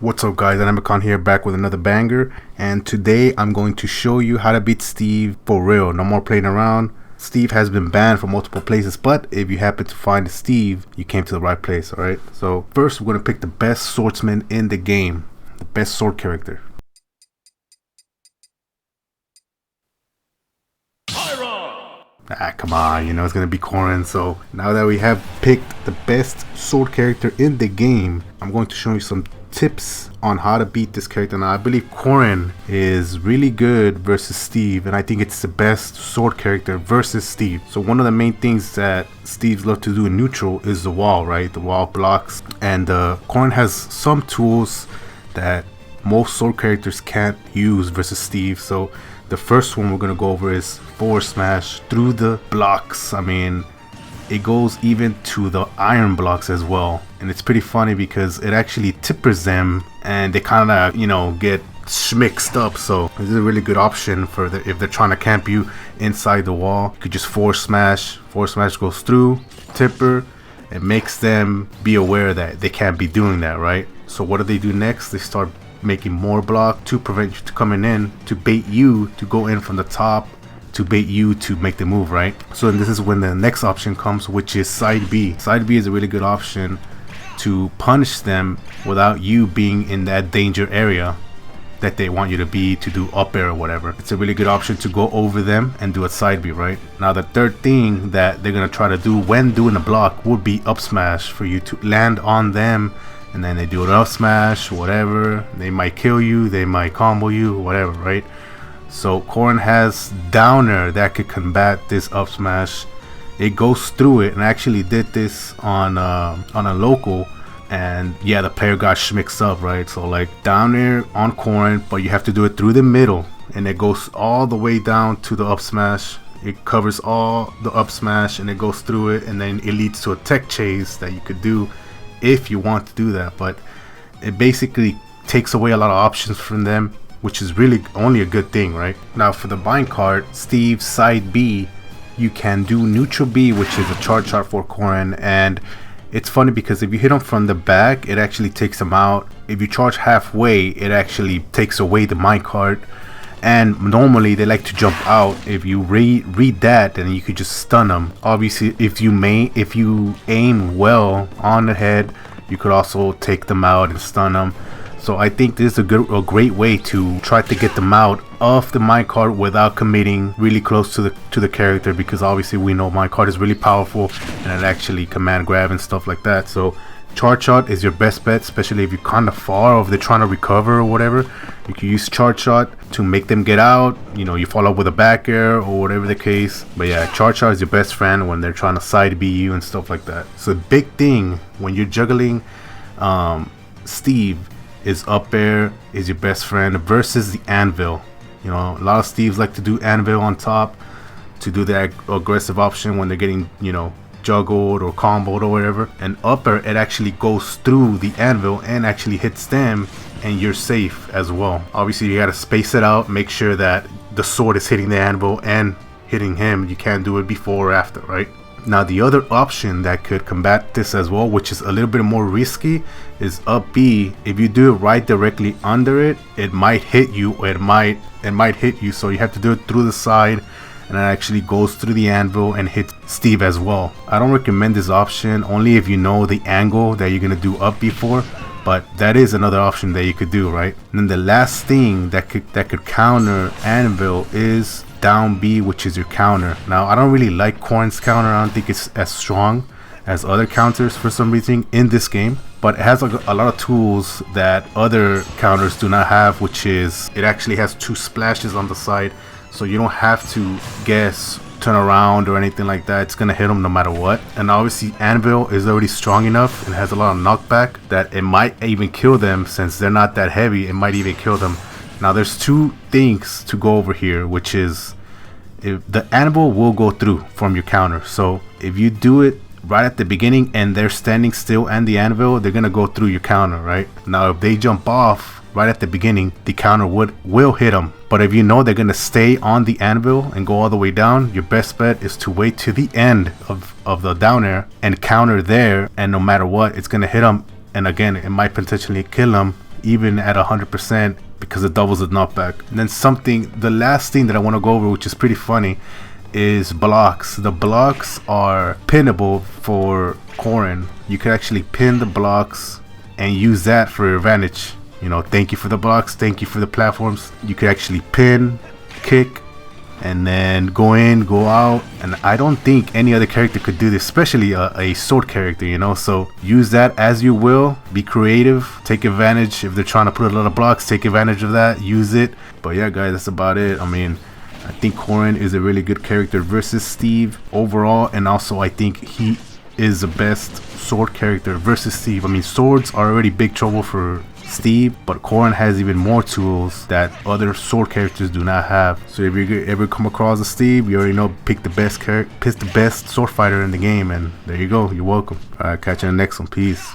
What's up guys, Animacon here, back with another banger, and today I'm going to show you how to beat Steve for real. No more playing around. Steve has been banned from multiple places, but if you happen to find Steve, you came to the right place, alright? So first we're going to pick the best swordsman in the game, the best sword character. Come on, you know it's gonna be Corrin. So now that we have picked the best sword character in the game, I'm going to show you some tips on how to beat this character. Now I believe Corrin is really good versus Steve, and I think it's the best sword character versus Steve. So one of the main things that Steve's love to do in neutral is the wall, right? The wall blocks, and Corrin has some tools that most sword characters can't use versus Steve. So the first one we're going to go over is forward smash through the blocks. I mean, it goes even to the iron blocks as well. And it's pretty funny because it actually tippers them and they kind of, you know, get mixed up. So this is a really good option for if they're trying to camp you inside the wall. You could just forward smash goes through, tipper. It makes them be aware that they can't be doing that, right? So what do they do next? They start making more block to prevent you to coming in, to bait you to go in from the top, to bait you to make the move, right? So this is when the next option comes, which is side B. Side B is a really good option to punish them without you being in that danger area that they want you to be, to do up air or whatever. It's a really good option to go over them and do a side B, right? Now the third thing that they're gonna try to do when doing a block would be up smash, for you to land on them, and then they do an up smash, whatever. They might kill you, they might combo you, whatever, right? So Corrin has downer that could combat this up smash. It goes through it, and I actually did this on a local, and yeah, the player got mixed up, right? So like downer on Corrin, but you have to do it through the middle, and it goes all the way down to the up smash. It covers all the up smash and it goes through it, and then it leads to a tech chase that you could do if you want to do that. But it basically takes away a lot of options from them, which is really only a good thing, right? Now for the bind card, Steve side B, you can do neutral B, which is a charge shot for Corrin, and it's funny because if you hit him from the back, it actually takes him out. If you charge halfway, it actually takes away the mind card, and normally they like to jump out. If you read that, then you could just stun them. Obviously if you aim well on the head, you could also take them out and stun them. So I think this is a great way to try to get them out of the mind card without committing really close to the character, because obviously we know mind card is really powerful and it actually command grab and stuff like that. So charge shot is your best bet, especially if you're kind of far, or if they're trying to recover or whatever. You can use charge shot to make them get out. You know, you follow up with a back air or whatever the case. But yeah, charge shot is your best friend when they're trying to side B you and stuff like that. So the big thing when you're juggling Steve is up air is your best friend versus the anvil. You know, a lot of Steves like to do anvil on top to do that aggressive option when they're getting, you know, juggled or comboed or whatever. And up air, it actually goes through the anvil and actually hits them, and you're safe as well. Obviously you gotta space it out, make sure that the sword is hitting the anvil and hitting him. You can't do it before or after, right? Now the other option that could combat this as well, which is a little bit more risky, is up B. If you do it right directly under it, it might hit you, or it might hit you. So you have to do it through the side, and it actually goes through the anvil and hits Steve as well. I don't recommend this option, only if you know the angle that you're gonna do up B for, but that is another option that you could do, right? And then the last thing that could counter anvil is down B, which is your counter. Now I don't really like Corrin's counter. I don't think it's as strong as other counters for some reason in this game, but it has a lot of tools that other counters do not have, which is it actually has 2 splashes on the side, so you don't have to guess, turn around or anything like that. It's gonna hit them no matter what. And obviously anvil is already strong enough and has a lot of knockback that it might even kill them. Since they're not that heavy, it might even kill them. Now there's 2 things to go over here, which is if the anvil will go through from your counter. So if you do it right at the beginning and they're standing still and the anvil, they're gonna go through your counter, right? Now if they jump off right at the beginning, the counter will hit them. But if you know they're gonna stay on the anvil and go all the way down, your best bet is to wait to the end of the down air and counter there, and no matter what, it's gonna hit them. And again, it might potentially kill them even at 100% because it doubles the knockback. And then the last thing that I want to go over, which is pretty funny, is blocks. The blocks are pinnable for Corrin. You could actually pin the blocks and use that for your advantage. You know, thank you for the blocks, thank you for the platforms. You could actually pin, kick, and then go in, go out. And I don't think any other character could do this, especially a sword character, you know. So use that as you will. Be creative, take advantage. If they're trying to put a lot of blocks, take advantage of that, use it. But yeah guys, that's about it. I mean, I think Corrin is a really good character versus Steve overall, and also I think he is the best sword character versus Steve. I mean, swords are already big trouble for Steve, but Corrin has even more tools that other sword characters do not have. So if you ever come across a Steve, you already know, pick the best sword fighter in the game, and there you go, you're welcome. Alright, catch you in the next one. Peace.